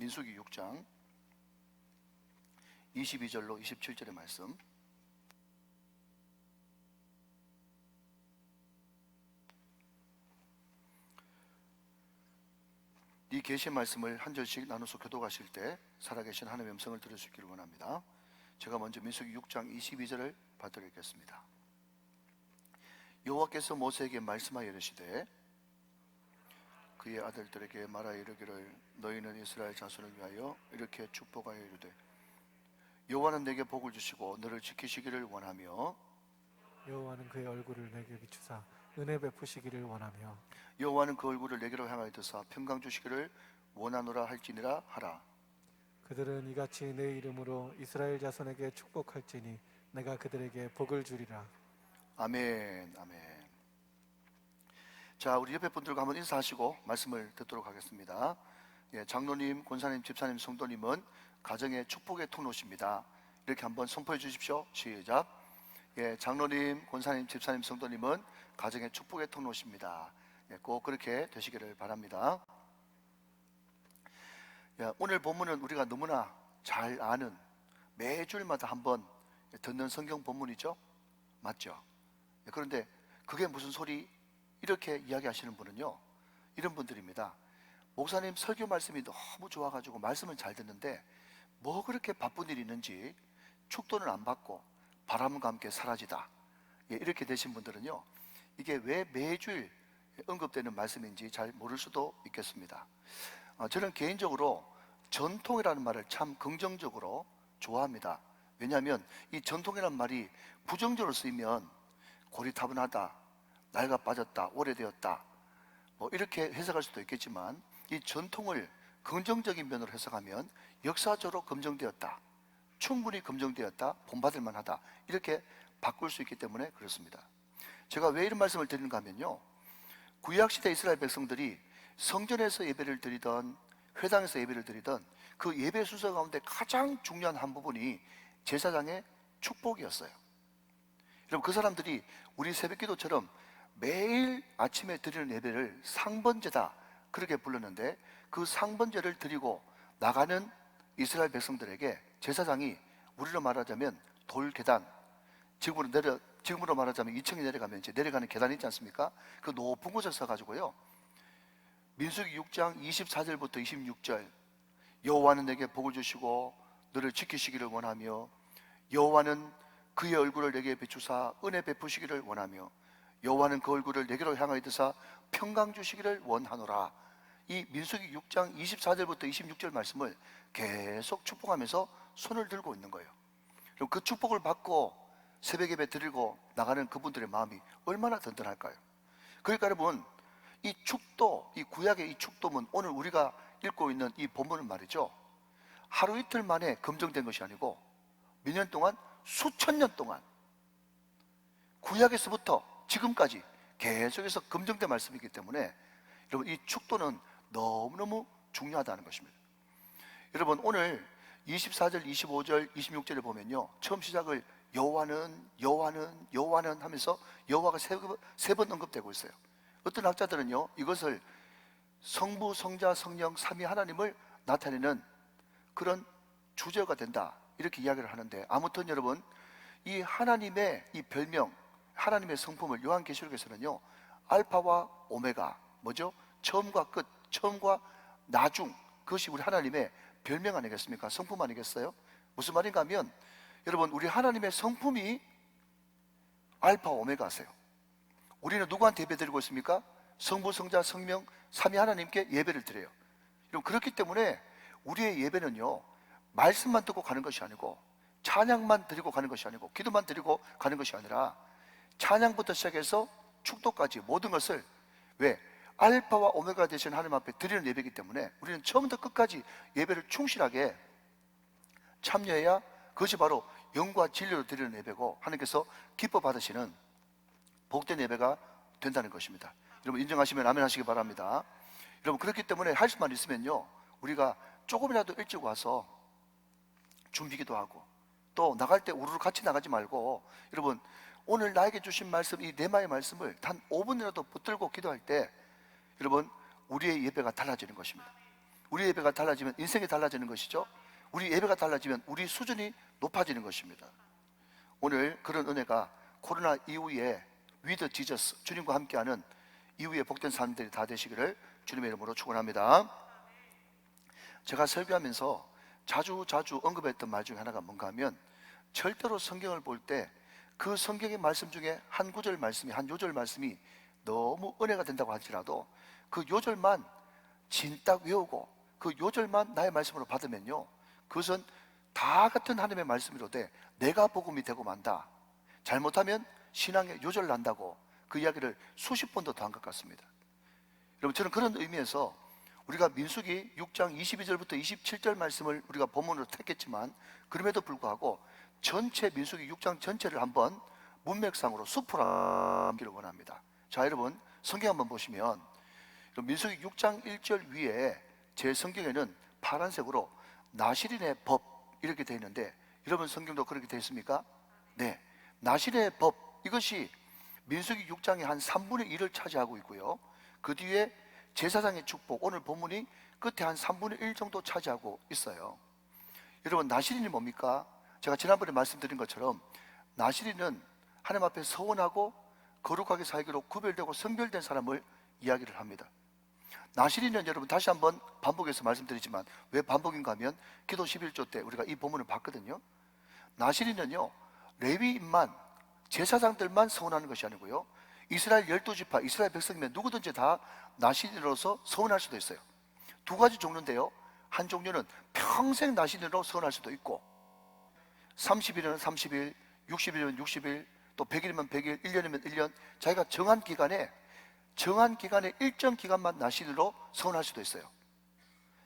민수기 6장 22절로 27절의 말씀. 이 계시 말씀을 한 절씩 나눠서 교도가실 때 살아계신 하나님의 음성을 들을 수 있기를 원합니다. 제가 먼저 민수기 6장 22절을 받들겠습니다. 여호와께서 모세에게 말씀하여 이르시되 그의 아들들에게 말하여 이르기를 너희는 이스라엘 자손을 위하여 이렇게 축복하여 이르되 여호와는 내게 복을 주시고 너를 지키시기를 원하며 여호와는 그의 얼굴을 내게 비추사 은혜 베푸시기를 원하며 여호와는 그 얼굴을 내게로 향하여 드사 평강 주시기를 원하노라 할지니라 하라. 그들은 이같이 내 이름으로 이스라엘 자손에게 축복할지니 내가 그들에게 복을 주리라. 아멘. 아멘. 자, 우리 옆에 분들과 한번 인사하시고 말씀을 듣도록 하겠습니다. 장로님, 권사님, 집사님, 성도님은 가정의 축복의 통로십니다. 이렇게 한번 선포해 주십시오. 시작. 장로님, 권사님, 집사님, 성도님은 가정의 축복의 통로십니다. 꼭 그렇게 되시기를 바랍니다. 오늘 본문은 우리가 너무나 잘 아는 매주일마다 한번 듣는 성경 본문이죠. 맞죠? 그런데 그게 무슨 소리? 이렇게 이야기하시는 분은요, 이런 분들입니다. 목사님 설교 말씀이 너무 좋아가지고 말씀은 잘 듣는데 뭐 그렇게 바쁜 일이 있는지 축도는 안 받고 바람과 함께 사라지다. 이렇게 되신 분들은요, 이게 왜 매주일 언급되는 말씀인지 잘 모를 수도 있겠습니다. 저는 개인적으로 전통이라는 말을 참 긍정적으로 좋아합니다. 왜냐하면 이 전통이라는 말이 부정적으로 쓰이면 고리타분하다, 낡아 빠졌다, 오래되었다, 뭐 이렇게 해석할 수도 있겠지만 이 전통을 긍정적인 면으로 해석하면 역사적으로 검증되었다, 충분히 검증되었다, 본받을 만하다, 이렇게 바꿀 수 있기 때문에 그렇습니다. 제가 왜 이런 말씀을 드리는가 하면요, 구약시대 이스라엘 백성들이 성전에서 예배를 드리던 회당에서 예배를 드리던 그 예배 순서 가운데 가장 중요한 한 부분이 제사장의 축복이었어요. 여러분, 그 사람들이 우리 새벽기도처럼 매일 아침에 드리는 예배를 상번제다 그렇게 불렀는데, 그 상번제를 드리고 나가는 이스라엘 백성들에게 제사장이 우리로 말하자면 돌계단, 지금으로 말하자면 2층에 내려가면 이제 내려가는 계단이 있지 않습니까? 그 높은 곳에 서가지고요, 민수기 6장 24절부터 26절 여호와는 내게 복을 주시고 너를 지키시기를 원하며 여호와는 그의 얼굴을 내게 비추사 은혜 베푸시기를 원하며 여호와는 그 얼굴을 내게로 향하여 드사 평강 주시기를 원하노라. 이 민수기 6장 24절부터 26절 말씀을 계속 축복하면서 손을 들고 있는 거예요. 그럼 그 축복을 받고 새벽 예배 드리고 나가는 그분들의 마음이 얼마나 든든할까요? 그러니까 여러분, 이 축도, 이 구약의 이 축도문, 오늘 우리가 읽고 있는 이 본문은 말이죠, 하루 이틀 만에 검증된 것이 아니고 몇 년 동안, 수천 년 동안 구약에서부터 지금까지 계속해서 검증된 말씀이기 때문에 여러분, 이 축도는 너무너무 중요하다는 것입니다. 여러분, 오늘 24절, 25절, 26절에 보면요, 처음 시작을 여호와는 하면서 여호와가 세 번 언급되고 있어요. 어떤 학자들은요, 이것을 성부, 성자, 성령, 삼위 하나님을 나타내는 그런 주제가 된다, 이렇게 이야기를 하는데, 아무튼 여러분, 이 하나님의 이 별명, 하나님의 성품을 요한계시록에서는요, 알파와 오메가, 뭐죠? 처음과 끝, 처음과 나중, 그것이 우리 하나님의 별명 아니겠습니까? 성품 아니겠어요? 무슨 말인가 하면, 여러분, 우리 하나님의 성품이 알파 오메가세요. 우리는 누구한테 예배 드리고 있습니까? 성부, 성자, 성령, 삼위 하나님께 예배를 드려요. 여러분, 그렇기 때문에 우리의 예배는요, 말씀만 듣고 가는 것이 아니고, 찬양만 드리고 가는 것이 아니고, 기도만 드리고 가는 것이 아니라, 찬양부터 시작해서 축도까지 모든 것을, 왜? 알파와 오메가 되신 하나님 앞에 드리는 예배이기 때문에 우리는 처음부터 끝까지 예배를 충실하게 참여해야 그것이 바로 영과 진리로 드리는 예배고, 하나님께서 기뻐 받으시는 복된 예배가 된다는 것입니다. 여러분, 인정하시면 아멘 하시기 바랍니다. 여러분, 그렇기 때문에 할 수만 있으면요, 우리가 조금이라도 일찍 와서 준비기도 하고, 또 나갈 때 우르르 같이 나가지 말고, 여러분, 오늘 나에게 주신 말씀, 이 네마의 말씀을 단 5분이라도 붙들고 기도할 때, 여러분, 우리의 예배가 달라지는 것입니다. 우리 예배가 달라지면 인생이 달라지는 것이죠. 우리 예배가 달라지면 우리 수준이 높아지는 것입니다. 오늘 그런 은혜가 코로나 이후에 위드 지저스, 주님과 함께하는 이후에 복된 삶들이 다 되시기를 주님의 이름으로 축원합니다. 제가 설교하면서 자주 언급했던 말 중에 하나가 뭔가 하면, 절대로 성경을 볼 때 그 성경의 말씀 중에 한 구절 말씀이, 한 요절 말씀이 너무 은혜가 된다고 할지라도 그 요절만 진딱 외우고 그 요절만 나의 말씀으로 받으면요, 그것은 다 같은 하나님의 말씀이로되 내가 복음이 되고 만다. 잘못하면 신앙에 요절 난다고 그 이야기를 수십 번도 더 한 것 같습니다. 여러분, 저는 그런 의미에서 우리가 민수기 6장 22절부터 27절 말씀을 우리가 본문으로 택했지만, 그럼에도 불구하고 전체 민수기 6장 전체를 한번 문맥상으로 수풀하기를 원합니다. 자, 여러분 성경 한번 보시면 민수기 6장 1절 위에 제 성경에는 파란색으로 나실인의 법 이렇게 되어 있는데, 여러분 성경도 그렇게 되어 있습니까? 네, 나실의 법, 이것이 민수기 6장의 한 3분의 1을 차지하고 있고요, 그 뒤에 제사장의 축복, 오늘 본문이 끝에 한 3분의 1 정도 차지하고 있어요. 여러분, 나실인이 뭡니까? 제가 지난번에 말씀드린 것처럼 나실인은 하나님 앞에 서원하고 거룩하게 살기로 구별되고 성별된 사람을 이야기를 합니다. 나실인은 여러분, 다시 한번 반복해서 말씀드리지만 왜 반복인가 하면 기도 11조 때 우리가 이 본문을 봤거든요. 나실인은요, 레위인만, 제사장들만 서원하는 것이 아니고요, 이스라엘 12지파, 이스라엘 백성이면 누구든지 다 나실인으로서 서원할 수도 있어요. 두 가지 종류인데요, 한 종류는 평생 나실인으로 서원할 수도 있고, 30일이면 30일, 60일이면 60일, 또 100일이면 100일, 1년이면 1년, 자기가 정한 기간에 일정 기간만 나실인으로 서원할 수도 있어요.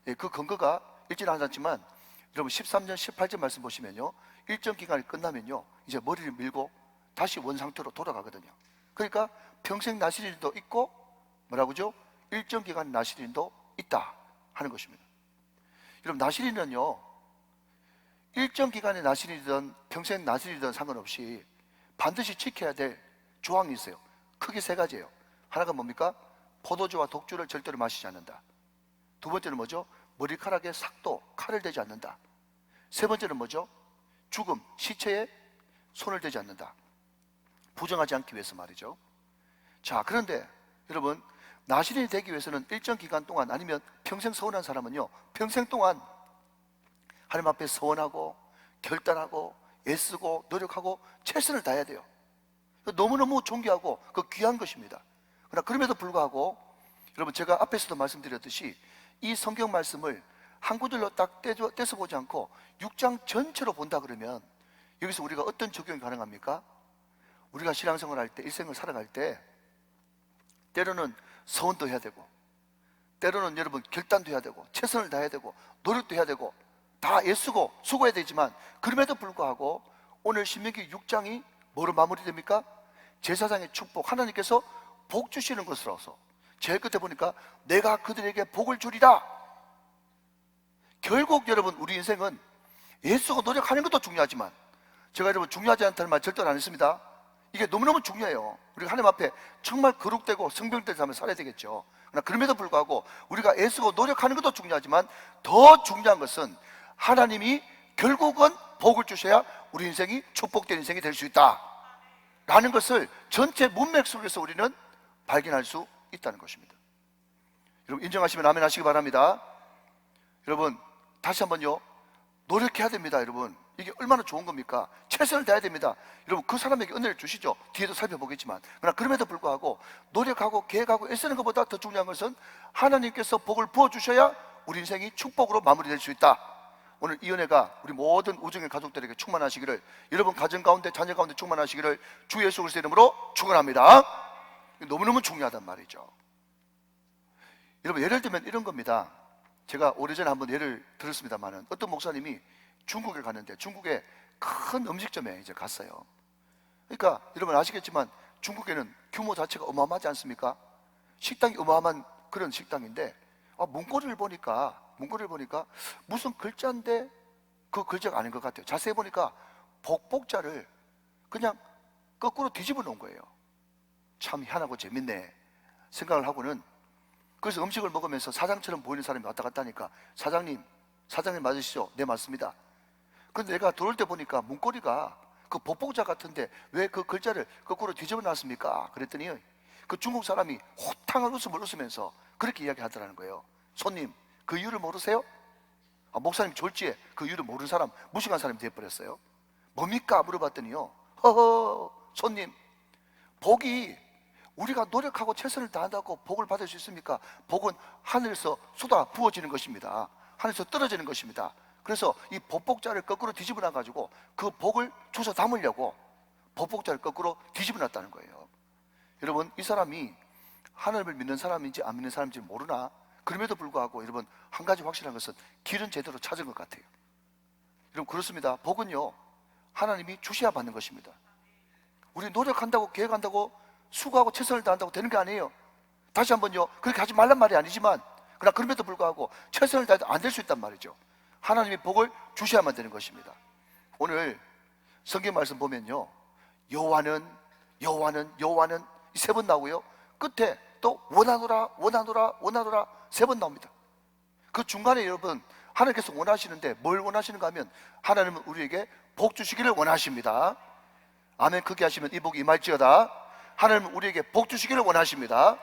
예, 그 근거가 일찍 안 났지만 여러분 13년 18절 말씀 보시면요, 일정 기간이 끝나면요 이제 머리를 밀고 다시 원상태로 돌아가거든요. 그러니까 평생 나실인도 있고, 뭐라고죠? 일정 기간 나실인도 있다 하는 것입니다. 여러분, 나실인은요, 일정 기간의 나실이든 평생 나실이든 상관없이 반드시 지켜야 될 조항이 있어요. 크게 세 가지예요. 하나가 뭡니까? 포도주와 독주를 절대로 마시지 않는다. 두 번째는 뭐죠? 머리카락에 삭도, 칼을 대지 않는다. 세 번째는 뭐죠? 죽음, 시체에 손을 대지 않는다. 부정하지 않기 위해서 말이죠. 자, 그런데 여러분, 나실인이 되기 위해서는 일정 기간 동안, 아니면 평생 서원한 사람은요, 평생 동안 하나님 앞에 서원하고 결단하고 애쓰고 노력하고 최선을 다해야 돼요. 너무너무 존귀하고 그 귀한 것입니다. 그러나 그럼에도 불구하고 여러분, 제가 앞에서도 말씀드렸듯이 이 성경 말씀을 한 구절로 딱 떼서 보지 않고 6장 전체로 본다 그러면 여기서 우리가 어떤 적용이 가능합니까? 우리가 신앙생활 할 때, 일생을 살아갈 때 때로는 서원도 해야 되고, 때로는 여러분 결단도 해야 되고, 최선을 다해야 되고, 노력도 해야 되고, 다 애쓰고 수고해야 되지만, 그럼에도 불구하고 오늘 신명기 6장이 뭐로 마무리됩니까? 제사장의 축복, 하나님께서 복 주시는 것으로서 제일 끝에 보니까 내가 그들에게 복을 주리라. 결국 여러분, 우리 인생은 애쓰고 노력하는 것도 중요하지만, 제가 여러분 중요하지 않다는 말 절대 안 했습니다. 이게 너무너무 중요해요. 우리가 하나님 앞에 정말 거룩되고 성경된 삶을 살아야 되겠죠. 그러나 그럼에도 불구하고 우리가 애쓰고 노력하는 것도 중요하지만 더 중요한 것은 하나님이 결국은 복을 주셔야 우리 인생이 축복된 인생이 될 수 있다 라는 것을 전체 문맥 속에서 우리는 발견할 수 있다는 것입니다. 여러분, 인정하시면 아멘 하시기 바랍니다. 여러분, 다시 한번요, 노력해야 됩니다. 여러분, 이게 얼마나 좋은 겁니까? 최선을 다해야 됩니다. 여러분, 그 사람에게 은혜를 주시죠. 뒤에도 살펴보겠지만. 그러나 그럼에도 불구하고 노력하고 계획하고 애쓰는 것보다 더 중요한 것은 하나님께서 복을 부어주셔야 우리 인생이 축복으로 마무리될 수 있다. 오늘 이 은혜가 우리 모든 우정의 가족들에게 충만하시기를, 여러분 가정 가운데, 자녀 가운데 충만하시기를 주 예수 그리스도의 이름으로 축원합니다. 너무너무 중요하단 말이죠. 여러분, 예를 들면 이런 겁니다. 제가 오래전에 한번 예를 들었습니다만은, 어떤 목사님이 중국에 갔는데 중국에 큰 음식점에 이제 갔어요. 그러니까 여러분 아시겠지만 중국에는 규모 자체가 어마어마하지 않습니까? 식당이 어마어마한 그런 식당인데, 문구를 보니까 무슨 글자인데 그 글자가 아닌 것 같아요. 자세히 보니까 복복자를 그냥 거꾸로 뒤집어 놓은 거예요. 참 희한하고 재밌네 생각을 하고는 그래서 음식을 먹으면서 사장처럼 보이는 사람이 왔다 갔다 하니까 사장님 맞으시죠? 네, 맞습니다. 그런데 내가 들어올 때 보니까 문고리가 그 복복자 같은데 왜 그 글자를 거꾸로 뒤집어 놨습니까? 그랬더니 그 중국 사람이 호탕한 웃음을 웃으면서 그렇게 이야기하더라는 거예요. 손님, 그 이유를 모르세요? 목사님 졸지에 그 이유를 모르는 사람, 무식한 사람이 되어버렸어요. 뭡니까? 물어봤더니요, 허허, 손님, 복이 우리가 노력하고 최선을 다한다고 복을 받을 수 있습니까? 복은 하늘에서 쏟아 부어지는 것입니다. 하늘에서 떨어지는 것입니다. 그래서 이 복복자를 거꾸로 뒤집어 놔가지고 그 복을 주워 담으려고 복복자를 거꾸로 뒤집어 놨다는 거예요. 여러분, 이 사람이 하나님을 믿는 사람인지 안 믿는 사람인지 모르나? 그럼에도 불구하고 여러분, 한 가지 확실한 것은 길은 제대로 찾은 것 같아요. 여러분, 그렇습니다. 복은요, 하나님이 주셔야 받는 것입니다. 우리 노력한다고, 계획한다고, 수고하고 최선을 다한다고 되는 게 아니에요. 다시 한번요, 그렇게 하지 말란 말이 아니지만, 그러나 그럼에도 불구하고 최선을 다해도 안 될 수 있단 말이죠. 하나님이 복을 주셔야만 되는 것입니다. 오늘 성경 말씀 보면요, 여호와는 이 세 번 나오고요, 끝에 또 원하노라 세 번 나옵니다. 그 중간에 여러분, 하나님께서 원하시는데 뭘 원하시는가 하면 하나님은 우리에게 복 주시기를 원하십니다. 아멘. 크게 하시면 이 복이 임할지어다. 하나님은 우리에게 복 주시기를 원하십니다.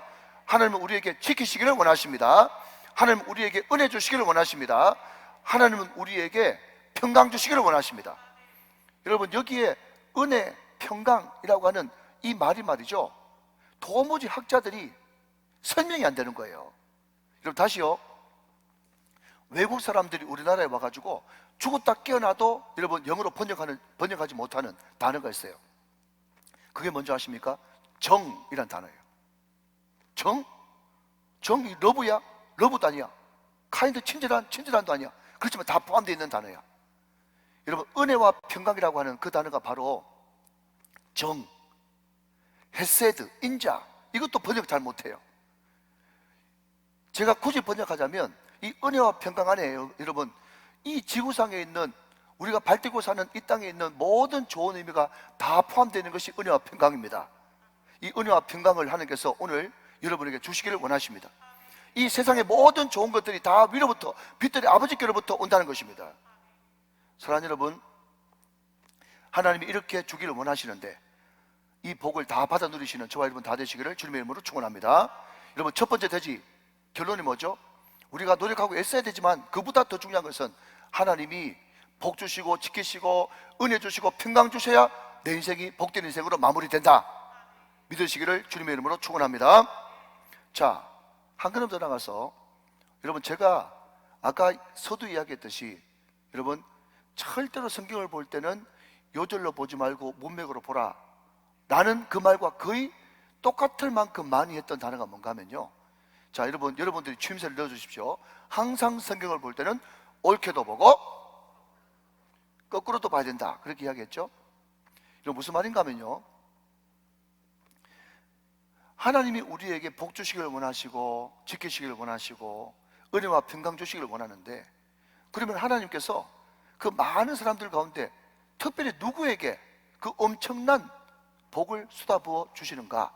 하나님은 우리에게 지키시기를 원하십니다. 하나님은 우리에게 은혜 주시기를 원하십니다. 하나님은 우리에게 평강 주시기를 원하십니다. 여러분, 여기에 은혜, 평강이라고 하는 이 말이 말이죠, 도무지 학자들이 설명이 안 되는 거예요. 여러분, 다시요, 외국 사람들이 우리나라에 와가지고 죽었다 깨어나도 여러분 영어로 번역하지 못하는 단어가 있어요. 그게 뭔지 아십니까? 정이란 단어예요. 정이 러브야? 러브도 아니야. 카인드, 친절한도 아니야. 그렇지만 다 포함되어 있는 단어야. 여러분, 은혜와 평강이라고 하는 그 단어가 바로 정, 헤세드, 인자, 이것도 번역 잘 못해요. 제가 굳이 번역하자면 이 은혜와 평강 안에 여러분, 이 지구상에 있는, 우리가 발디고 사는 이 땅에 있는 모든 좋은 의미가 다 포함되는 것이 은혜와 평강입니다. 이 은혜와 평강을 하나님께서 오늘 여러분에게 주시기를 원하십니다. 이 세상의 모든 좋은 것들이 다 위로부터, 빛들의 아버지께로부터 온다는 것입니다. 사랑하는 여러분, 하나님이 이렇게 주기를 원하시는데 이 복을 다 받아 누리시는 저와 여러분 다 되시기를 주님의 이름으로 축원합니다. 여러분, 첫 번째 대지, 결론이 뭐죠? 우리가 노력하고 애써야 되지만 그보다 더 중요한 것은 하나님이 복 주시고 지키시고 은혜 주시고 평강 주셔야 내 인생이 복된 인생으로 마무리된다, 믿으시기를 주님의 이름으로 축원합니다. 자, 한 걸음 더 나가서 여러분, 제가 아까 서두 이야기했듯이 여러분, 절대로 성경을 볼 때는 요절로 보지 말고 문맥으로 보라 라는 그 말과 거의 똑같을 만큼 많이 했던 단어가 뭔가 하면요, 자, 여러분들이 추임새를 넣어주십시오. 항상 성경을 볼 때는 옳게도 보고 거꾸로도 봐야 된다, 그렇게 이야기했죠. 이건 무슨 말인가 하면요, 하나님이 우리에게 복 주시기를 원하시고 지키시기를 원하시고 은혜와 평강 주시기를 원하는데, 그러면 하나님께서 그 많은 사람들 가운데 특별히 누구에게 그 엄청난 복을 쏟아부어 주시는가?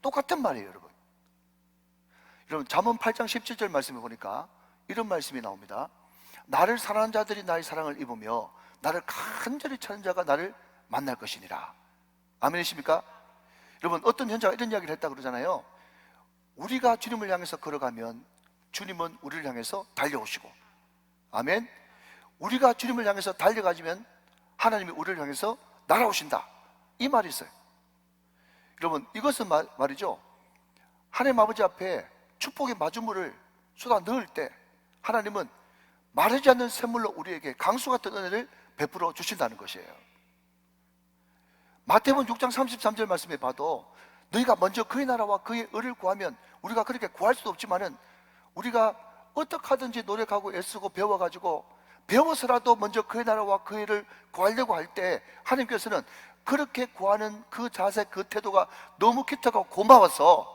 똑같은 말이에요. 여러분, 잠언 8장 17절 말씀에 보니까 이런 말씀이 나옵니다. 나를 사랑하는 자들이 나의 사랑을 입으며 나를 간절히 찾는 자가 나를 만날 것이니라. 아멘이십니까? 여러분, 어떤 현자가 이런 이야기를 했다 그러잖아요. 우리가 주님을 향해서 걸어가면 주님은 우리를 향해서 달려오시고, 아멘. 우리가 주님을 향해서 달려가지면 하나님이 우리를 향해서 날아오신다, 이 말이 있어요. 여러분, 이것은 말이죠, 하나님 아버지 앞에 축복의 마주물을 쏟아 넣을 때 하나님은 마르지 않는 샘물로 우리에게 강수 같은 은혜를 베풀어 주신다는 것이에요. 마태복음 6장 33절 말씀에 봐도 너희가 먼저 그의 나라와 그의 의를 구하면, 우리가 그렇게 구할 수도 없지만은 우리가 어떻게 하든지 노력하고 애쓰고 배워서라도 먼저 그의 나라와 그의 의를 구하려고 할 때 하나님께서는 그렇게 구하는 그 자세, 그 태도가 너무 기특하고 고마워서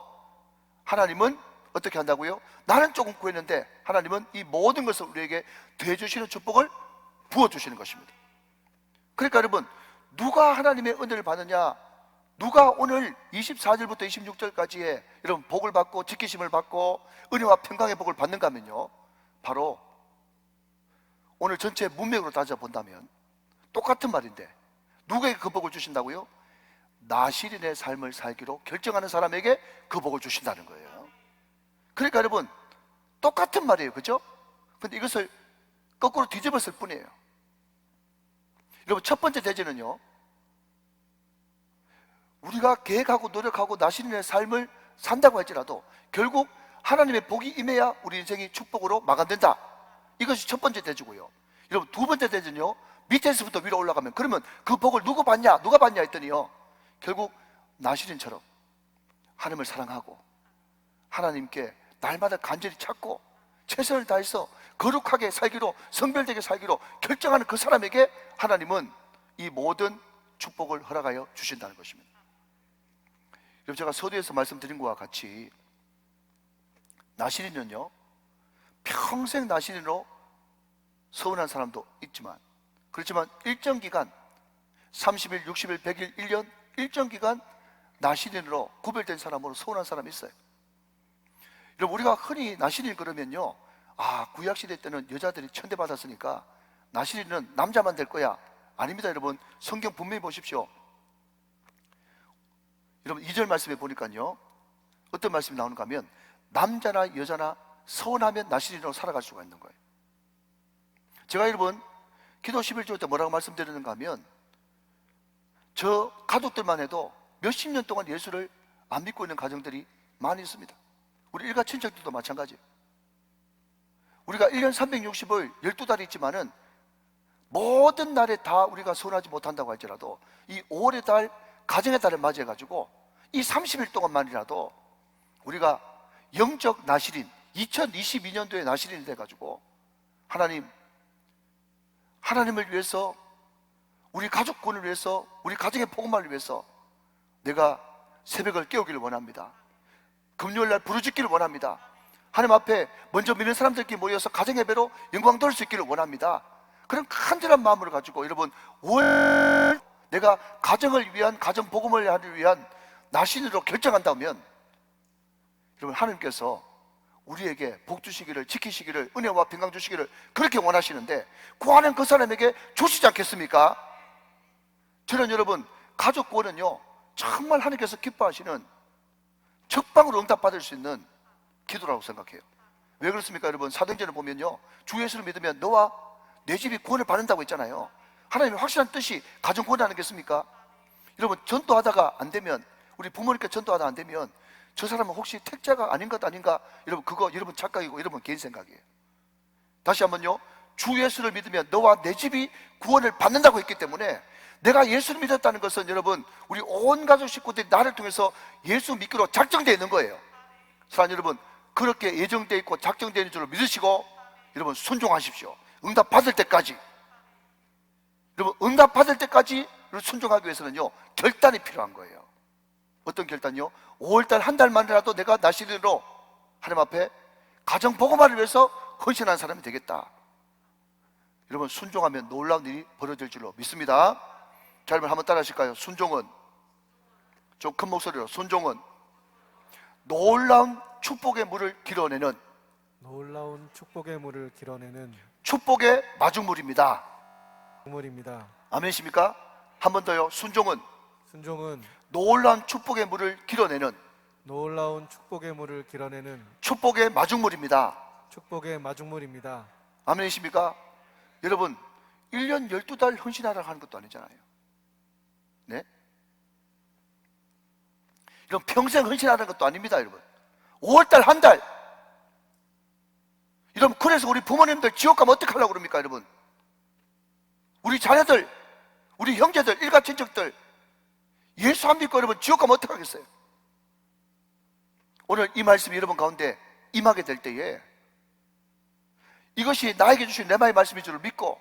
하나님은 어떻게 한다고요? 나는 조금 구했는데 하나님은 이 모든 것을 우리에게 더해주시는 축복을 부어주시는 것입니다. 그러니까 여러분, 누가 하나님의 은혜를 받느냐? 누가 오늘 24절부터 26절까지의 여러분 복을 받고 지키심을 받고 은혜와 평강의 복을 받는가 하면요, 바로 오늘 전체 문맥으로 따져본다면 똑같은 말인데 누구에게 그 복을 주신다고요? 나실인의 삶을 살기로 결정하는 사람에게 그 복을 주신다는 거예요. 그러니까 여러분 똑같은 말이에요, 그죠? 근데 이것을 거꾸로 뒤집었을 뿐이에요. 여러분 첫 번째 대제는요, 우리가 계획하고 노력하고 나실인의 삶을 산다고 할지라도 결국 하나님의 복이 임해야 우리 인생이 축복으로 마감된다. 이것이 첫 번째 대주고요. 여러분 두 번째 대주는요, 밑에서부터 위로 올라가면 그러면 그 복을 누가 받냐 했더니요, 결국 나실인처럼 하나님을 사랑하고 하나님께 날마다 간절히 찾고 최선을 다해서 거룩하게 살기로, 성별되게 살기로 결정하는 그 사람에게 하나님은 이 모든 축복을 허락하여 주신다는 것입니다. 여러분 제가 서두에서 말씀드린 것과 같이 나실인은요, 평생 나실인으로 서운한 사람도 있지만, 그렇지만 일정 기간 30일, 60일, 100일, 1년 일정 기간 나실인으로 구별된 사람으로 서운한 사람이 있어요. 여러분 우리가 흔히 나실인 그러면요, 구약시대 때는 여자들이 천대받았으니까 나실인은 남자만 될 거야. 아닙니다. 여러분 성경 분명히 보십시오. 여러분 2절 말씀에 보니까요, 어떤 말씀이 나오는가 하면 남자나 여자나 서운하면 나실인으로 살아갈 수가 있는 거예요. 제가 여러분 기도 11조 때 뭐라고 말씀드리는가 하면, 저 가족들만 해도 몇십 년 동안 예수를 안 믿고 있는 가정들이 많이 있습니다. 우리 일가 친척들도 마찬가지예요. 우리가 1년 360을 12달이 있지만은 모든 날에 다 우리가 서운하지 못한다고 할지라도 이 5월의 달, 가정의 달을 맞이해가지고 이 30일 동안만이라도 우리가 영적 나실인, 2022년도에 나실인이 돼가지고 하나님을 위해서, 우리 가족군을 위해서, 우리 가정의 복음을 위해서 내가 새벽을 깨우기를 원합니다. 금요일날 부르짖기를 원합니다. 하나님 앞에 먼저 믿는 사람들끼리 모여서 가정 예배로 영광 돌릴 수 있기를 원합니다. 그런 간절한 마음을 가지고 여러분 5월 내가 가정을 위한, 가정 복음을 하기 위한 나신으로 결정한다면 여러분 하나님께서 우리에게 복 주시기를, 지키시기를, 은혜와 평강 주시기를 그렇게 원하시는데 구하는 그 사람에게 주시지 않겠습니까? 저는 여러분 가족 구원은요 정말 하나님께서 기뻐하시는 적방으로 응답받을 수 있는 기도라고 생각해요. 왜 그렇습니까? 여러분 사도행전을 보면요, 주 예수를 믿으면 너와 내 집이 구원을 받는다고 했잖아요. 하나님의 확실한 뜻이 가정 구원이 아니겠습니까? 여러분 전도하다가 안 되면, 우리 부모님께 전도하다 안 되면 저 사람은 혹시 택자가 아닌 것 아닌가? 여러분 그거 여러분 착각이고 여러분 개인 생각이에요. 다시 한번요, 주 예수를 믿으면 너와 내 집이 구원을 받는다고 했기 때문에 내가 예수를 믿었다는 것은 여러분 우리 온 가족 식구들이 나를 통해서 예수 믿기로 작정되어 있는 거예요. 사랑하는 여러분, 그렇게 예정되어 있고 작정되어 있는 줄로 믿으시고 여러분 순종하십시오. 응답 받을 때까지. 여러분 응답 받을 때까지 순종하기 위해서는요 결단이 필요한 거예요. 어떤 결단이요? 5월달 한 달만이라도 내가 나실인으로 하나님 앞에 가정 복음화를 위해서 헌신한 사람이 되겠다. 여러분 순종하면 놀라운 일이 벌어질 줄로 믿습니다. 자, 여러분 한번 따라 하실까요? 순종은, 좀 큰 목소리로, 순종은 놀라운 축복의 물을 길어내는, 놀라운 축복의 물을 길어내는 축복의 마중물입니다. 물입니다. 아멘이십니까? 한 번 더요. 순종은 순종은 놀라운 축복의 물을 길어내는 놀라운 축복의 물을 길어내는 축복의 마중물입니다. 축복의 마중물입니다. 아멘이십니까? 여러분 1년 12달 헌신하라고 하는 것도 아니잖아요. 네? 이런 평생 헌신하는 것도 아닙니다. 여러분 5월달 한 달. 여러분 그래서 우리 부모님들 지옥 가면 어떡하려고 그럽니까? 여러분 우리 자녀들, 우리 형제들, 일가 친척들 예수 안 믿고 여러분 지옥 가면 어떡하겠어요? 오늘 이 말씀이 여러분 가운데 임하게 될 때에 이것이 나에게 주신 레마의 말씀인 줄 믿고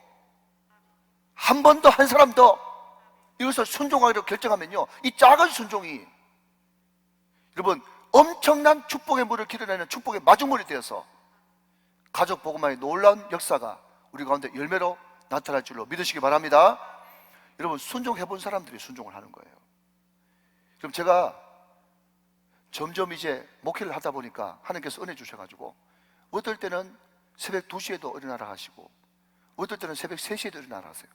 한 번 더, 한 사람 더 이것을 순종하기로 결정하면요 이 작은 순종이 여러분 엄청난 축복의 물을 길어내는 축복의 마중물이 되어서 가족 복음화의 놀라운 역사가 우리 가운데 열매로 나타날 줄로 믿으시기 바랍니다. 여러분 순종해 본 사람들이 순종을 하는 거예요. 그럼 제가 점점 이제 목회를 하다 보니까 하나님께서 은혜 주셔가지고 어떨 때는 새벽 2시에도 일어나라 하시고 어떨 때는 새벽 3시에도 일어나라 하세요.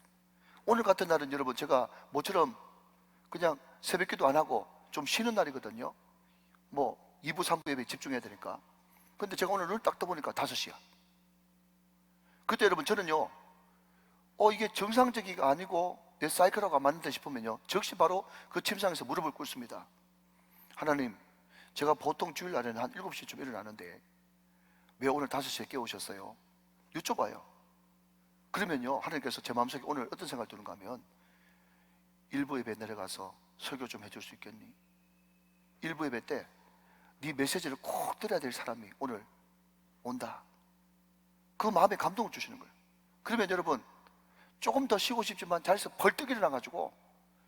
오늘 같은 날은 여러분 제가 모처럼 그냥 새벽 기도 안 하고 좀 쉬는 날이거든요. 뭐 2부 3부 예배에 집중해야 되니까. 근데 제가 오늘 눈을 딱 떠보니까 5시야. 그때 여러분 저는요 이게 정상적이가 아니고 내 사이클하고 안 맞는다 싶으면요 즉시 바로 그 침상에서 무릎을 꿇습니다. 하나님, 제가 보통 주일날에는 한 7시쯤 일어나는데 왜 오늘 5시에 깨우셨어요? 여쭤봐요. 그러면요 하나님께서 제 마음속에 오늘 어떤 생각이 드는가 하면 일부 예배 내려가서 설교 좀 해줄 수 있겠니? 일부 예배 때 네 메시지를 꼭 들어야 될 사람이 오늘 온다. 그 마음에 감동을 주시는 거예요. 그러면 여러분 조금 더 쉬고 싶지만 자리에서 벌떡 일어나가지고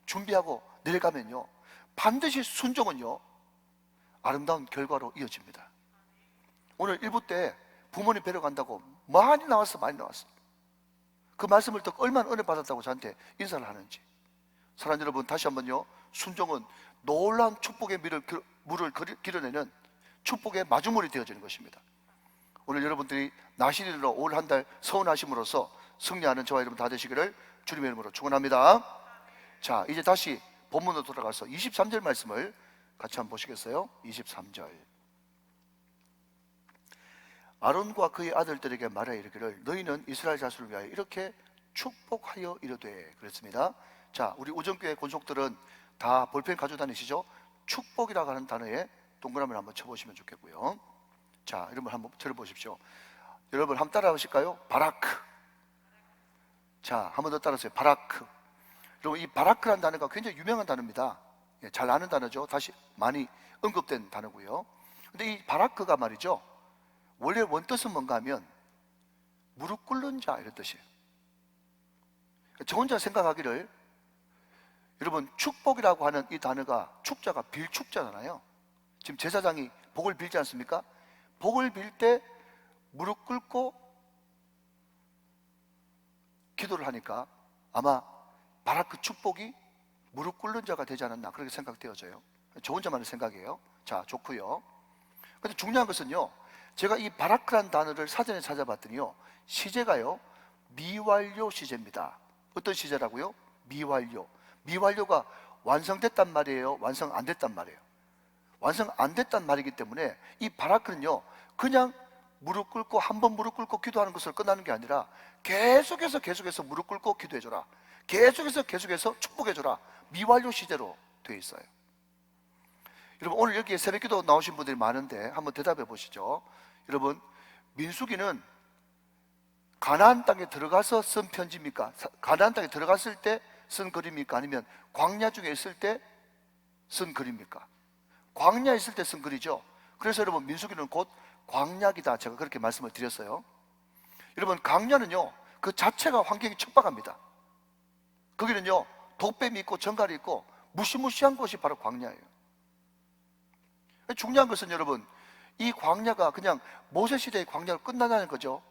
준비하고 내려가면요 반드시 순종은요 아름다운 결과로 이어집니다. 오늘 일부 때 부모님 뵈러 간다고 많이 나왔어. 그 말씀을 듣고 얼마나 은혜 받았다고 저한테 인사를 하는지. 사랑하는 여러분, 다시 한번요, 순종은 놀라운 축복의 물을 길어내는 축복의 마주물이 되어지는 것입니다. 오늘 여러분들이 나시리로 올 한 달 서운하심으로써 승리하는 저와 여러분 다 되시기를 주님의 이름으로 축원합니다. 자, 이제 다시 본문으로 돌아가서 23절 말씀을 같이 한번 보시겠어요? 23절. 아론과 그의 아들들에게 말하 이르기를 너희는 이스라엘 자손을 위하여 이렇게 축복하여 이르되. 그랬습니다. 자, 우리 우정교회 권속들은 다 볼펜 가지고 다니시죠? 축복이라고 하는 단어에 동그라미를 한번 쳐보시면 좋겠고요. 자, 여러분 한번 들어보십시오. 여러분 한번 따라 하실까요? 바라크. 자, 한번 더 따라하세요. 바라크. 여러분 이 바라크라는 단어가 굉장히 유명한 단어입니다. 잘 아는 단어죠. 다시 많이 언급된 단어고요. 근데 이 바라크가 말이죠, 원래 원뜻은 뭔가 하면 무릎 꿇는 자 이런 뜻이에요. 저 혼자 생각하기를, 여러분 축복이라고 하는 이 단어가 축자가 빌축자잖아요. 지금 제사장이 복을 빌지 않습니까? 복을 빌 때 무릎 꿇고 기도를 하니까 아마 바라크 축복이 무릎 꿇는 자가 되지 않았나 그렇게 생각되어져요. 저 혼자만의 생각이에요. 자, 좋고요. 근데 중요한 것은요, 제가 이 바라크라는 단어를 사전에 찾아봤더니요 시제가요 미완료 시제입니다. 어떤 시제라고요? 미완료. 미완료가 완성됐단 말이에요? 완성 안 됐단 말이에요? 완성 안 됐단 말이기 때문에 이 바라크는요 그냥 무릎 꿇고 한 번 무릎 꿇고 기도하는 것으로 끝나는 게 아니라 계속해서 무릎 꿇고 기도해줘라, 계속해서 축복해줘라, 미완료 시대로 되어 있어요. 여러분 오늘 여기에 새벽기도 나오신 분들이 많은데 한번 대답해 보시죠. 여러분 민수기는 가나안 땅에 들어가서 쓴 편지입니까? 가나안 땅에 들어갔을 때 쓴 글입니까? 아니면 광야 중에 있을 때 쓴 글입니까? 광야에 있을 때 쓴 글이죠. 그래서 여러분 민수기는 곧 광야기다, 제가 그렇게 말씀을 드렸어요. 여러분 광야는요 그 자체가 환경이 척박합니다. 거기는요 독뱀이 있고 정갈이 있고 무시무시한 곳이 바로 광야예요. 중요한 것은 여러분 이 광야가 그냥 모세시대의 광야로 끝나다는 거죠.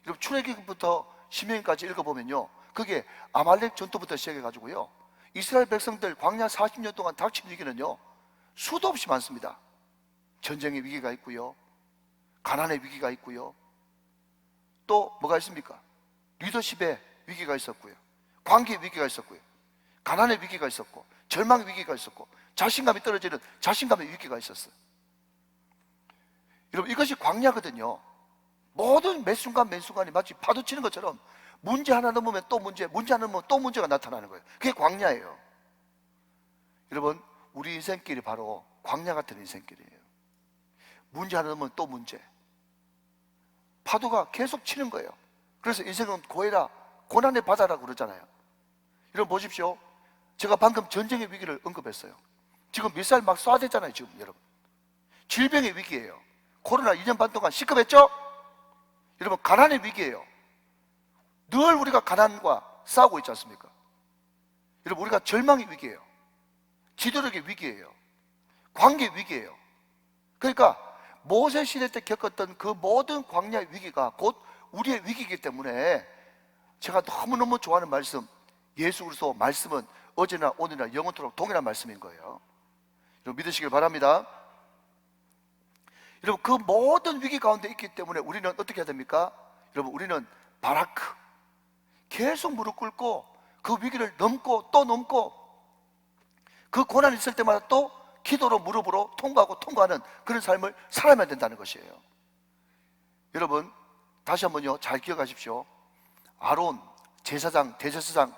여러분 출애굽부터 신명기까지 읽어보면요 그게 아말렉 전투부터 시작해가지고요 이스라엘 백성들 광야 40년 동안 닥친 위기는요 수도 없이 많습니다. 전쟁의 위기가 있고요, 가난의 위기가 있고요, 또 뭐가 있습니까? 리더십의 위기가 있었고요, 관계의 위기가 있었고요, 가난의 위기가 있었고, 절망의 위기가 있었고, 자신감이 떨어지는 자신감의 위기가 있었어요. 여러분 이것이 광야거든요. 모든 매 순간이 마치 파도 치는 것처럼 문제 하나 넘으면 또 문제 하나 넘으면 또 문제가 나타나는 거예요. 그게 광야예요. 여러분 우리 인생길이 바로 광야 같은 인생길이에요. 문제 하나 넘으면 또 문제, 파도가 계속 치는 거예요. 그래서 인생은 고해라, 고난의 바다라고 그러잖아요. 여러분 보십시오. 제가 방금 전쟁의 위기를 언급했어요. 지금 미사일 막 쏴대잖아요. 지금 여러분 질병의 위기예요. 코로나 2년 반 동안 시급했죠? 여러분 가난의 위기예요. 늘 우리가 가난과 싸우고 있지 않습니까? 여러분 우리가 절망의 위기예요. 지도력의 위기예요. 관계의 위기예요. 그러니까 모세 시대 때 겪었던 그 모든 광야의 위기가 곧 우리의 위기이기 때문에 제가 너무너무 좋아하는 말씀, 예수 그리스도 말씀은 어제나 오늘이나 영원토록 동일한 말씀인 거예요. 여러분 믿으시길 바랍니다. 여러분 그 모든 위기 가운데 있기 때문에 우리는 어떻게 해야 됩니까? 여러분 우리는 바라크, 계속 무릎 꿇고 그 위기를 넘고 또 넘고 그 고난이 있을 때마다 또 기도로 무릎으로 통과하는 그런 삶을 살아야 된다는 것이에요. 여러분 다시 한번요 잘 기억하십시오. 아론 제사장, 대제사장.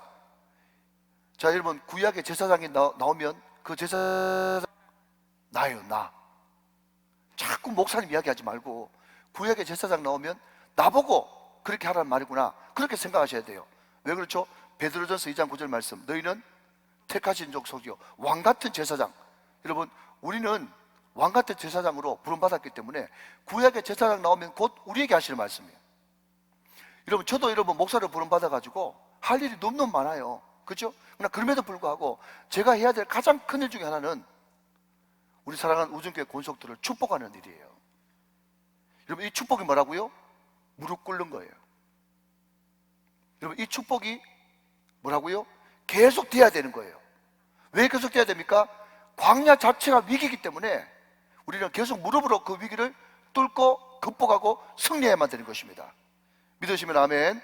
자 여러분 구약의 제사장이 나오면 그 제사장 나예요. 나 자꾸 목사님 이야기하지 말고 구약의 제사장 나오면 나보고 그렇게 하라는 말이구나, 그렇게 생각하셔야 돼요. 왜 그렇죠? 베드로전서 2장 9절 말씀, 너희는 택하신 족속이요 왕같은 제사장. 여러분 우리는 왕같은 제사장으로 부름받았기 때문에 구약의 제사장 나오면 곧 우리에게 하시는 말씀이에요. 여러분 저도 여러분 목사를 부름받아가지고 할 일이 너무너무 많아요. 그렇죠? 그러나 그럼에도 불구하고 제가 해야 될 가장 큰 일 중에 하나는 우리 사랑하는 우정교회 권속들을 축복하는 일이에요. 여러분 이 축복이 뭐라고요? 무릎 꿇는 거예요. 여러분 이 축복이 뭐라고요? 계속 돼야 되는 거예요. 왜 계속 돼야 됩니까? 광야 자체가 위기이기 때문에 우리는 계속 무릎으로 그 위기를 뚫고 극복하고 승리해야만 되는 것입니다. 믿으시면 아멘.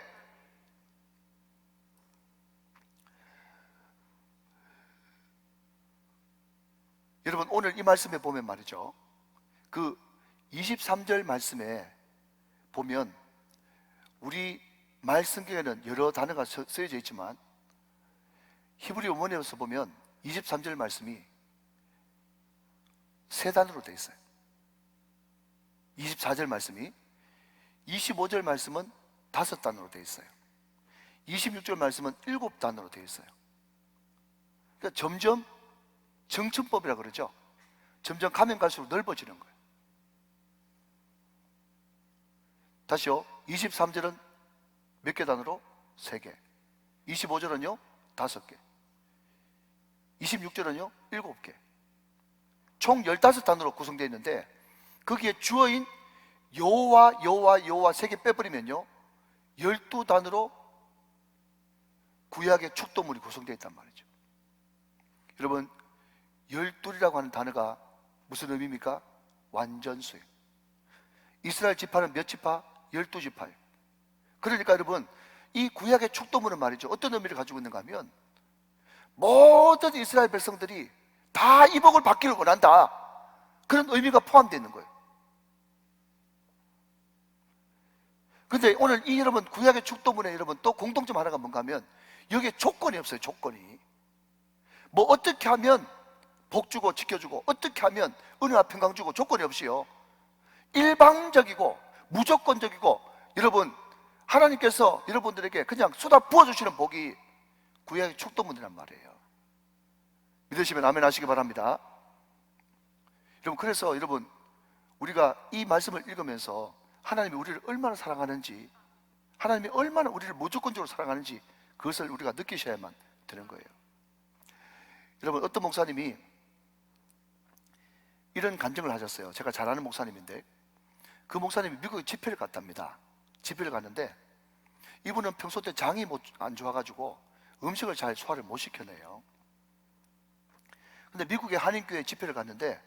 여러분 오늘 이 말씀에 보면 말이죠, 그 23절 말씀에 보면 우리 말씀경에는 여러 단어가 쓰여져 있지만 히브리 원문에서 보면 23절 말씀이 세 단어로 되어 있어요. 24절 말씀이, 25절 말씀은 5단어로 되어 있어요. 26절 말씀은 7단어로 되어 있어요. 그러니까 점점 정층법이라 그러죠. 점점 가면 갈수록 넓어지는 거예요. 다시요. 23절은 몇 개 단어로? 3개. 25절은요? 5개. 26절은요? 7개. 총 15단어로 구성되어 있는데 거기에 주어인 여호와 3개 빼버리면요 12단어로 구약의 축도문이 구성되어 있단 말이죠. 여러분 12이라고 하는 단어가 무슨 의미입니까? 완전수예요. 이스라엘 지파는 몇 지파? 12지파예요. 그러니까 여러분 이 구약의 축도문은 말이죠 어떤 의미를 가지고 있는가 하면 모든 이스라엘 백성들이 다 이 복을 받기를 원한다, 그런 의미가 포함되어 있는 거예요. 그런데 오늘 이 여러분 구약의 축도문에 여러분 또 공통점 하나가 뭔가 하면 여기에 조건이 없어요. 조건이 뭐 어떻게 하면 복 주고 지켜주고 어떻게 하면 은혜와 평강 주고 조건이 없이요 일방적이고 무조건적이고 여러분 하나님께서 여러분들에게 그냥 쏟아 부어주시는 복이 구약의 축도문이란 말이에요. 믿으시면 아멘 하시기 바랍니다. 여러분 그래서 여러분 우리가 이 말씀을 읽으면서 하나님이 우리를 얼마나 사랑하는지, 하나님이 얼마나 우리를 무조건적으로 사랑하는지 그것을 우리가 느끼셔야만 되는 거예요. 여러분 어떤 목사님이 이런 간증을 하셨어요. 제가 잘 아는 목사님인데 그 목사님이 미국에 집회를 갔답니다. 집회를 갔는데 이분은 평소 때 장이 안 좋아가지고 음식을 잘 소화를 못 시켜내요. 근데 미국의 한인교회 집회를 갔는데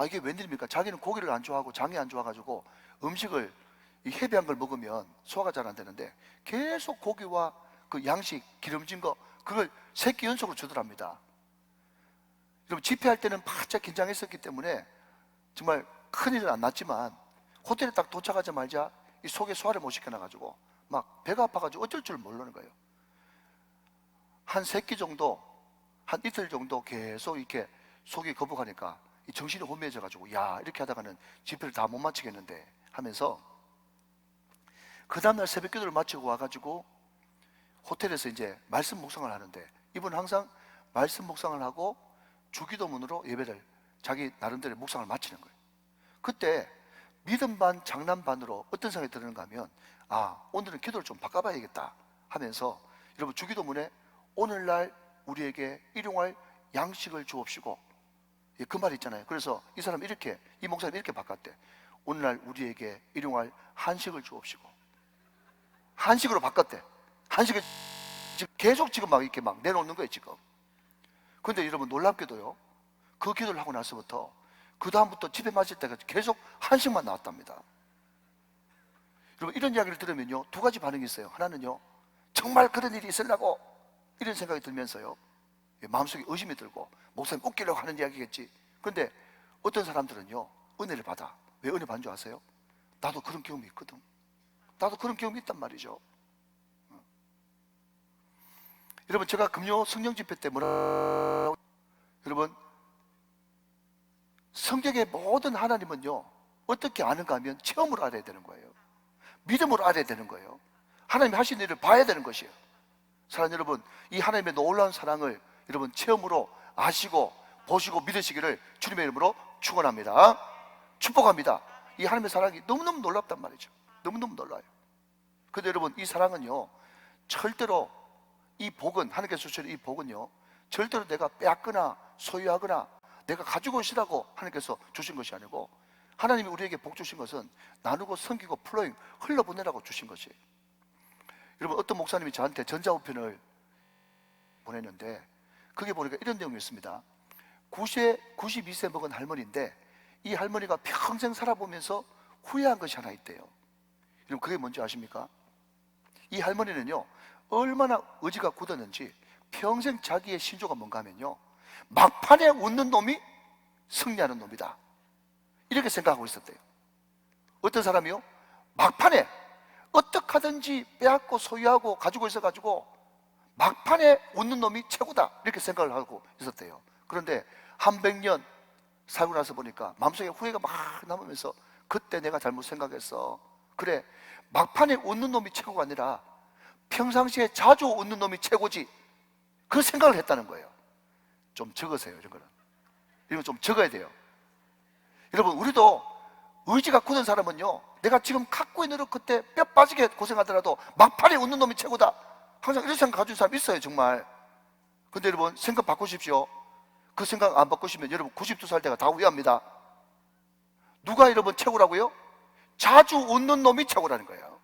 이게 웬일입니까? 자기는 고기를 안 좋아하고 장이 안 좋아가지고 음식을 헤비한 걸 먹으면 소화가 잘 안 되는데 계속 고기와 그 양식 기름진 거 그걸 3끼 연속으로 주더랍니다. 여러분 집회할 때는 바짝 긴장했었기 때문에 정말 큰일은 안 났지만 호텔에 딱 도착하자마자 이 속에 소화를 못 시켜놔가지고 막 배가 아파가지고 어쩔 줄 모르는 거예요. 한 3끼 정도, 한 이틀 정도 계속 이렇게 속이 거북하니까 이 정신이 혼미해져가지고 야 이렇게 하다가는 집회를 다 못 마치겠는데 하면서 그 다음날 새벽 기도를 마치고 와가지고 호텔에서 이제 말씀 묵상을 하는데 이분은 항상 말씀 묵상을 하고 주기도문으로 예배를 자기 나름대로 묵상을 마치는 거예요. 그때 믿음 반 장난 반으로 어떤 생각이 드는가 하면 오늘은 기도를 좀 바꿔봐야겠다 하면서 여러분 주기도문에 오늘날 우리에게 일용할 양식을 주옵시고 그 말 있잖아요. 그래서 이 사람 이렇게, 이 목사님 이렇게 바꿨대. 오늘날 우리에게 일용할 한식을 주옵시고 한식으로 바꿨대. 한식을 계속 지금 막 이렇게 막 내놓는 거예요 지금. 그런데 여러분 놀랍게도요 그 기도를 하고 나서부터 그 다음부터 집에 맞을 때가 계속 한식만 나왔답니다. 여러분, 이런 이야기를 들으면요, 두 가지 반응이 있어요. 하나는요, 정말 그런 일이 있으려고 이런 생각이 들면서요, 마음속에 의심이 들고 목사님 웃기려고 하는 이야기겠지. 그런데 어떤 사람들은요, 은혜를 받아. 왜 은혜 받는 줄 아세요? 나도 그런 경험이 있거든. 나도 그런 경험이 있단 말이죠. 여러분, 제가 금요 성령 집회 때 뭐라고, 여러분, 성경의 모든 하나님은요, 어떻게 아는가 하면 체험으로 알아야 되는 거예요. 믿음으로 알아야 되는 거예요. 하나님이 하신 일을 봐야 되는 것이에요. 사랑하는 여러분, 이 하나님의 놀라운 사랑을 여러분 체험으로 아시고 보시고 믿으시기를 주님의 이름으로 축원합니다. 축복합니다. 이 하나님의 사랑이 너무너무 놀랍단 말이죠. 너무너무 놀라요. 그런데 여러분, 이 사랑은요, 절대로, 이 복은, 하나님께서 주시는 이 복은요, 절대로 내가 빼앗거나 소유하거나 내가 가지고 있으라고 하나님께서 주신 것이 아니고, 하나님이 우리에게 복 주신 것은 나누고 섬기고 플로잉 흘러보내라고 주신 것이에요. 여러분, 어떤 목사님이 저한테 전자우편을 보냈는데, 그게 보니까 이런 내용이었습니다. 92세 먹은 할머니인데, 이 할머니가 평생 살아보면서 후회한 것이 하나 있대요. 여러분, 그게 뭔지 아십니까? 이 할머니는요, 얼마나 의지가 굳었는지 평생 자기의 신조가 뭔가 하면요, 막판에 웃는 놈이 승리하는 놈이다, 이렇게 생각하고 있었대요. 어떤 사람이요? 막판에 어떻게 하든지 빼앗고 소유하고 가지고 있어가지고 막판에 웃는 놈이 최고다, 이렇게 생각을 하고 있었대요. 그런데 한 100년 살고 나서 보니까 마음속에 후회가 막 남으면서, 그때 내가 잘못 생각했어. 그래, 막판에 웃는 놈이 최고가 아니라 평상시에 자주 웃는 놈이 최고지, 그 생각을 했다는 거예요. 좀 적으세요. 이런 거는, 이런 거 좀 적어야 돼요. 여러분, 우리도 의지가 굳은 사람은요, 내가 지금 갖고 있는 그때 뼈 빠지게 고생하더라도 막판에 웃는 놈이 최고다, 항상 이런 생각 가진 사람 있어요, 정말. 근데 여러분, 생각 바꾸십시오. 그 생각 안 바꾸시면 여러분 92살 때가 다 후회합니다. 누가 여러분 최고라고요? 자주 웃는 놈이 최고라는 거예요.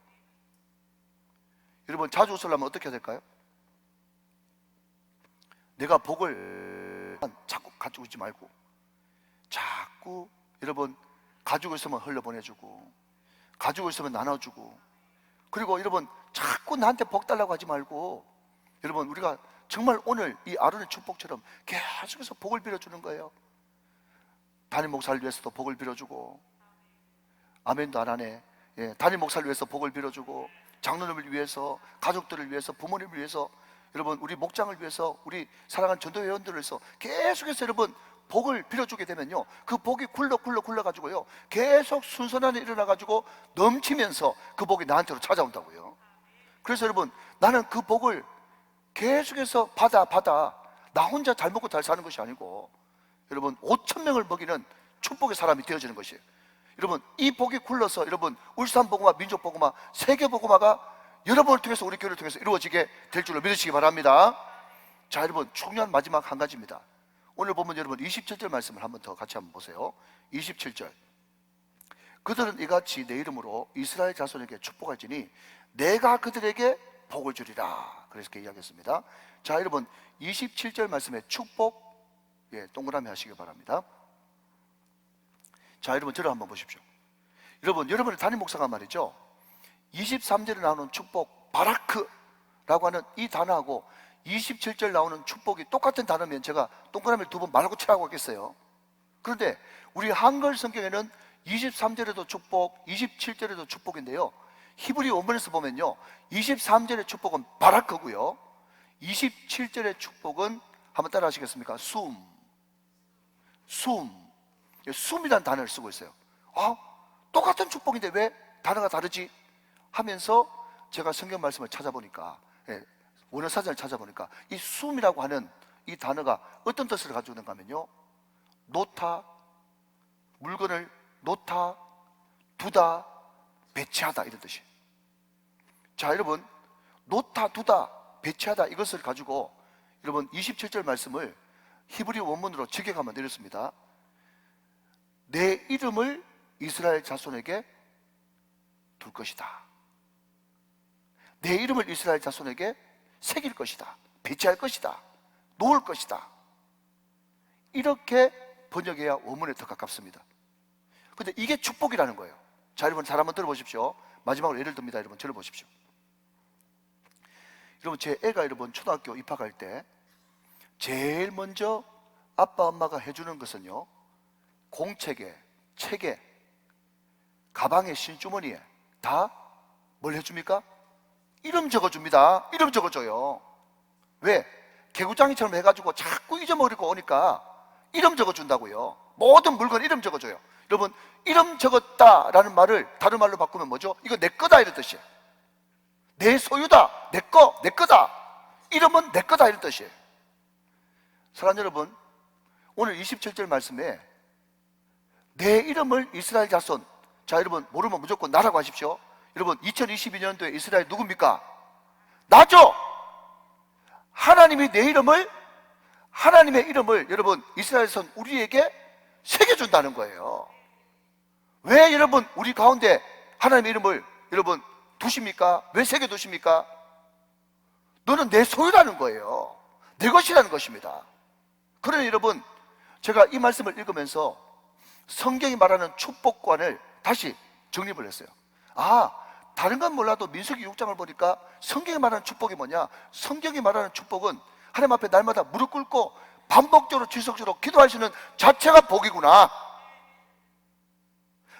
여러분, 자주 웃으려면 어떻게 해야 될까요? 내가 복을 자꾸 가지고 있지 말고, 자꾸 여러분 가지고 있으면 흘려보내주고, 가지고 있으면 나눠주고, 그리고 여러분 자꾸 나한테 복 달라고 하지 말고, 여러분, 우리가 정말 오늘 이 아론의 축복처럼 계속해서 복을 빌어주는 거예요. 담임 목사를 위해서도 복을 빌어주고, 아멘도 안 하네. 예, 담임 목사를 위해서 복을 빌어주고, 장로님을 위해서, 가족들을 위해서, 부모님을 위해서, 여러분 우리 목장을 위해서, 우리 사랑하는 전도회원들을 위해서 계속해서 여러분 복을 빌어주게 되면요, 그 복이 굴러가지고요, 계속 순서난에 일어나가지고 넘치면서 그 복이 나한테로 찾아온다고요. 그래서 여러분, 나는 그 복을 계속해서 받아 나 혼자 잘 먹고 잘 사는 것이 아니고, 여러분 5,000명을 먹이는 축복의 사람이 되어지는 것이에요. 여러분, 이 복이 굴러서 여러분 울산복음화, 민족복음화, 세계복음화가 여러분을 통해서, 우리 교회를 통해서 이루어지게 될 줄로 믿으시기 바랍니다. 자, 여러분, 중요한 마지막 한 가지입니다. 오늘 보면 여러분 27절 말씀을 한번 더 같이 한번 보세요. 27절, 그들은 이같이 내 이름으로 이스라엘 자손에게 축복할지니 내가 그들에게 복을 주리라, 그래서 이렇게 이야기했습니다. 자, 여러분 27절 말씀에 축복, 예, 동그라미 하시기 바랍니다. 자, 여러분 저를 한번 보십시오. 여러분의 담임 목사가 말이죠, 23절에 나오는 축복 바라크라고 하는 이 단어하고 27절 나오는 축복이 똑같은 단어면 제가 동그라미를 2번 말고 치라고 하겠어요. 그런데 우리 한글 성경에는 23절에도 축복, 27절에도 축복인데요, 히브리 원문에서 보면요, 23절의 축복은 바라크고요, 27절의 축복은 한번 따라 하시겠습니까? 숨이라는 단어를 쓰고 있어요. 아, 똑같은 축복인데 왜 단어가 다르지? 하면서 제가 성경 말씀을 찾아보니까, 예, 원어 사전을 찾아보니까 이 숨이라고 하는 이 단어가 어떤 뜻을 가지고 있는가 하면요, 놓다, 물건을 놓다, 두다, 배치하다, 이런 뜻이에요. 자, 여러분, 놓다, 두다, 배치하다, 이것을 가지고 여러분 27절 말씀을 히브리 원문으로 직역하면 이렇습니다. 내 이름을 이스라엘 자손에게 둘 것이다. 내 이름을 이스라엘 자손에게 새길 것이다. 배치할 것이다. 놓을 것이다. 이렇게 번역해야 원문에 더 가깝습니다. 근데 이게 축복이라는 거예요. 자, 여러분 잘 한번 들어보십시오. 마지막으로 예를 듭니다. 여러분 들어보십시오. 여러분 제 애가 여러분 초등학교 입학할 때 제일 먼저 아빠 엄마가 해주는 것은요, 공책에, 책에, 가방에, 신주머니에 다 뭘 해줍니까? 이름 적어줍니다. 이름 적어줘요. 왜? 개구장이처럼 해가지고 자꾸 잊어버리고 오니까 이름 적어준다고요. 모든 물건 이름 적어줘요. 여러분 이름 적었다라는 말을 다른 말로 바꾸면 뭐죠? 이거 내 거다 이런 뜻이에요. 내 소유다, 내 거, 내 거다. 이름은 내 거다 이런 뜻이에요. 사랑하는 여러분, 오늘 27절 말씀에 내 이름을 이스라엘 자손, 자 여러분 모르면 무조건 나라고 하십시오. 여러분 2022년도에 이스라엘 누굽니까? 나죠. 하나님이 내 이름을, 하나님의 이름을 여러분 이스라엘 선 우리에게 새겨준다는 거예요. 왜 여러분 우리 가운데 하나님의 이름을 여러분 두십니까? 왜 새겨두십니까? 너는 내 소유라는 거예요. 내 것이라는 것입니다. 그러니 여러분 제가 이 말씀을 읽으면서 성경이 말하는 축복관을 다시 정립을 했어요. 다른 건 몰라도 민수기 6장을 보니까 성경이 말하는 축복이 뭐냐? 성경이 말하는 축복은 하나님 앞에 날마다 무릎 꿇고 반복적으로 지속적으로 기도하시는 자체가 복이구나.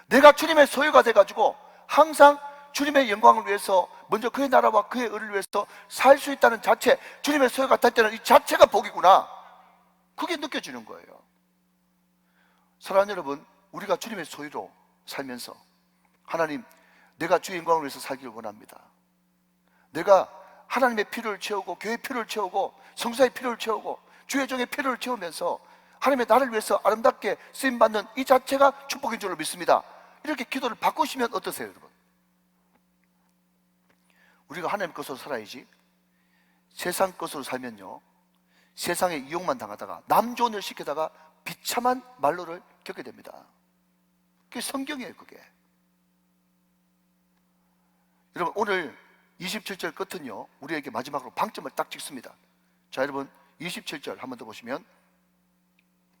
내가 주님의 소유가 돼가지고 항상 주님의 영광을 위해서 먼저 그의 나라와 그의 의를 위해서 살 수 있다는 자체, 주님의 소유가 될 때는 이 자체가 복이구나. 그게 느껴지는 거예요. 사랑하는 여러분, 우리가 주님의 소유로 살면서 하나님, 내가 주의 영광을 위해서 살기를 원합니다. 내가 하나님의 필요를 채우고 교회의 필요를 채우고 성사의 필요를 채우고 주의 종의 필요를 채우면서 하나님의 나를 위해서 아름답게 쓰임받는 이 자체가 축복인 줄로 믿습니다. 이렇게 기도를 바꾸시면 어떠세요, 여러분? 우리가 하나님 것으로 살아야지 세상 것으로 살면요, 세상에 이용만 당하다가 남 좋은 일 시키다가 비참한 말로를 겪게 됩니다. 그게 성경이에요. 그게 여러분 오늘 27절 끝은요 우리에게 마지막으로 방점을 딱 찍습니다. 자 여러분 27절 한 번 더 보시면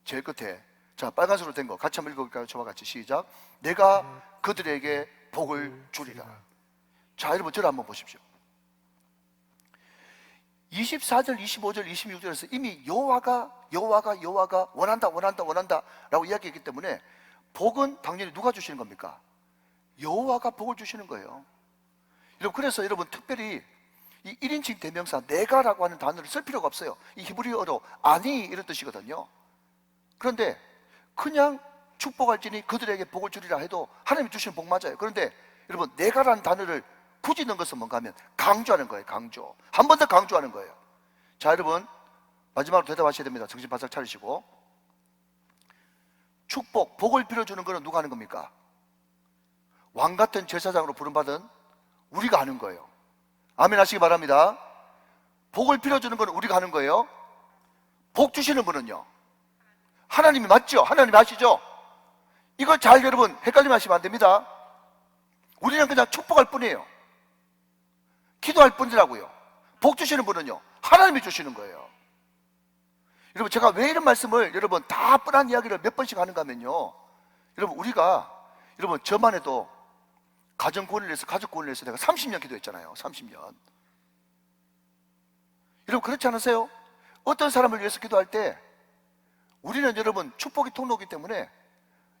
제일 끝에 자 빨간색으로 된 거 같이 한번 읽어볼까요? 저와 같이 시작. 내가 그들에게 복을 주리라. 자 여러분 저를 한번 보십시오. 24절, 25절, 26절에서 이미 여호와가 원한다 라고 이야기했기 때문에 복은 당연히 누가 주시는 겁니까? 여호와가 복을 주시는 거예요. 여러분 그래서 여러분 특별히 이 1인칭 대명사 내가라고 하는 단어를 쓸 필요가 없어요. 이 히브리어로 아니 이런 뜻이거든요. 그런데 그냥 축복할지니 그들에게 복을 주리라 해도 하나님이 주시는 복 맞아요. 그런데 여러분 내가라는 단어를 굳이 넣은 것은 뭔가 하면 강조하는 거예요. 강조. 한 번 더 강조하는 거예요. 자 여러분 마지막으로 대답하셔야 됩니다. 정신 바짝 차리시고. 축복, 복을 빌어주는 것은 누가 하는 겁니까? 왕같은 제사장으로 부름받은 우리가 하는 거예요. 아멘 하시기 바랍니다. 복을 빌어주는 건 우리가 하는 거예요. 복 주시는 분은요 하나님이 맞죠? 하나님이 하시죠? 이걸 잘 여러분 헷갈리면 하시면 안 됩니다. 우리는 그냥 축복할 뿐이에요. 기도할 뿐이라고요. 복 주시는 분은요 하나님이 주시는 거예요. 여러분 제가 왜 이런 말씀을 여러분 다 뻔한 이야기를 몇 번씩 하는가 하면요, 여러분 우리가 여러분 저만 해도 가정 구원을 위해서 가족 구원을 위해서 내가 30년 기도했잖아요. 30년. 여러분 그렇지 않으세요? 어떤 사람을 위해서 기도할 때 우리는 여러분 축복의 통로이기 때문에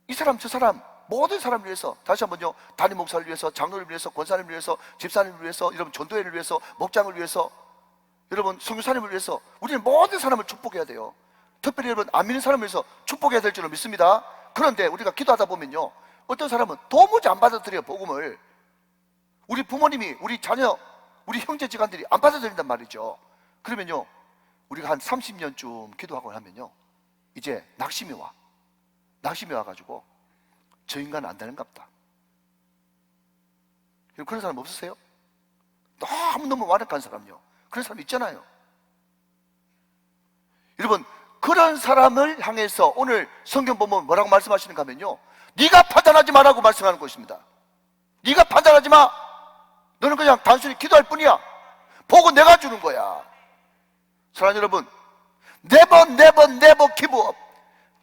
이 사람 저 사람 모든 사람을 위해서, 다시 한번요, 담임 목사를 위해서, 장로를 위해서, 권사님을 위해서, 집사님을 위해서, 여러분 전도회를 위해서, 목장을 위해서, 여러분 선교사님을 위해서 우리는 모든 사람을 축복해야 돼요. 특별히 여러분 안 믿는 사람을 위해서 축복해야 될 줄로 믿습니다. 그런데 우리가 기도하다 보면요 어떤 사람은 도무지 안 받아들여요. 복음을. 우리 부모님이, 우리 자녀, 우리 형제지간들이 안 받아들인단 말이죠. 그러면요 우리가 한 30년쯤 기도하고 하면요 이제 낙심이 와가지고 저 인간은 안 되는갑다. 그런 사람 없으세요? 너무 완악한 사람요. 그런 사람 있잖아요. 여러분 그런 사람을 향해서 오늘 성경 보면 뭐라고 말씀하시는가 하면요 네가 판단하지 마라고 말씀하는 것입니다. 네가 판단하지 마. 너는 그냥 단순히 기도할 뿐이야. 복은 내가 주는 거야. 사랑하는 여러분, never give up.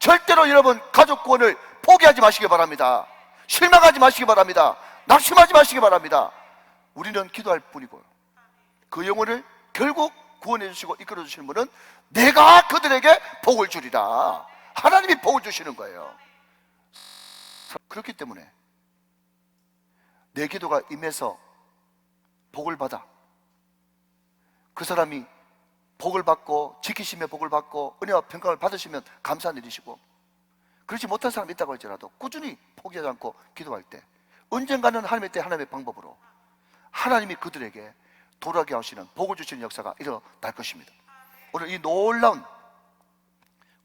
절대로 여러분 가족 구원을 포기하지 마시기 바랍니다. 실망하지 마시기 바랍니다. 낙심하지 마시기 바랍니다. 우리는 기도할 뿐이고요. 그 영혼을 결국 구원해 주시고 이끌어 주시는 분은 내가 그들에게 복을 주리라. 하나님이 복을 주시는 거예요. 그렇기 때문에 내 기도가 임해서 복을 받아 그 사람이 복을 받고 지키시며 복을 받고 은혜와 평강을 받으시면 감사한 일이시고, 그렇지 못한 사람이 있다고 할지라도 꾸준히 포기하지 않고 기도할 때 언젠가는 하나님의 때 하나님의 방법으로 하나님이 그들에게 돌아가게 하시는 복을 주시는 역사가 일어날 것입니다. 오늘 이 놀라운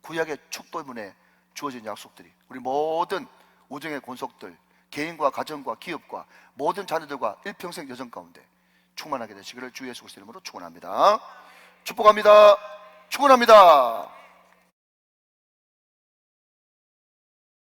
구약의 축도문에 주어진 약속들이 우리 모든 우정의 권속들, 개인과 가정과 기업과 모든 자녀들과 일평생 여정 가운데 충만하게 되시기를 주 예수 그리스도 이름으로 축원합니다. 축복합니다. 축원합니다.